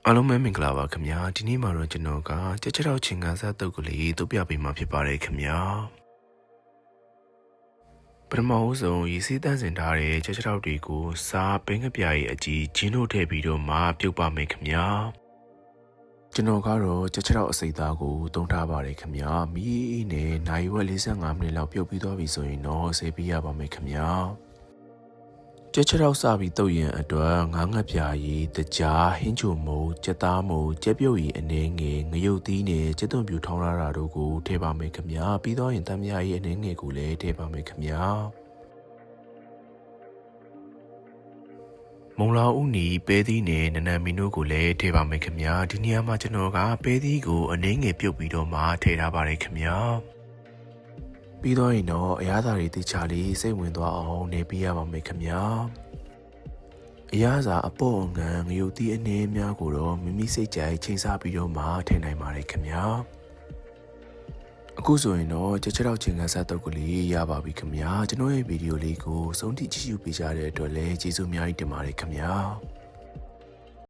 အားလုံးပဲမင်္ဂလာပါခင်ဗျာဒီနေ့မှာတော့ကျွန်တော်ကကြက်ချောက်ချင်းကစားတုပ်ကလေးတုပ်ပြပေးမှာဖြစ်ပါတယ်ခင်ဗျာပထမဆုံးရေစီးတန်းစင်ထားတဲ့ကြက်ချောက်တွေကိုစားပင်းကပြားရဲ့အကြီးဂျင်းတို့ထည့်ပြီးတော့မှပြုတ်ပါမယ်ခင်ဗျာကျွန်တော်ကတော့ကြက်ချောက်အစိမ့်သားကိုတုံးထားပါတယ်ခင်ဗျာမီးနဲ့နိုင်ဝက်45မိနစ်လောက်ပြုတ်ပြီးသွားပြီဆိုရင်တော့ဆေးပေးရပါမယ်ခင်ဗျာကြက်ချောက်စပြီးတုပ်ရင်အတွက်ငါးငှက်ပြာရည်တကြားဟင်းချိုမုံကြက်သားမုံကြက်ပြုတ်ရည်အနေငယ်ငရုတ်သီးနဲ့ကြက်သွန်ပြူထောင်းလာတာတို့ကိုထည့်ပါမယ်ခင်ဗျာပြီးတော့ရင်တမ်းမြရည်အနေငယ်ကိုလည်းထည့်ပါမယ်ခင်ဗျာမုံလာဦးနီပဲသီးနဲ့နနမီနိုကိုလည်းထည့်ပါမယ်ခင်ဗျာဒီနေရာမှာကျွန်တော်ကပဲသီးကိုအနေငယ်ပြုတ်ပြီးတော့မှထည့်ထားပါတယ်ခင်ဗျာပြီးတော့ရင်တော့အရသာတွေတိချာလေးစိတ်ဝင်သွားအောင်နေပြရပါမယ်ခင်ဗျာအရသာအပေါ်ငန်းငရုတ်သီးအနေများကိုတော့မိမိစိတ်ကြိုက်ချိန်ဆပြီးတော့မှထည့်နိုင်ပါတယ်ခင်ဗျာအခုဆိုရင်တော့ကြက်ချောက်ချင်းကစားတော့ကလေးရပါပြီခင်ဗျာကျွန်တော်ရဲ့ဗီဒီယိုလေးကိုဆုံးထိကြည့်ရှုပေးကြတဲ့အတွက်လည်းကျေးဇူးအများကြီးတင်ပါတယ်ခင်ဗျာ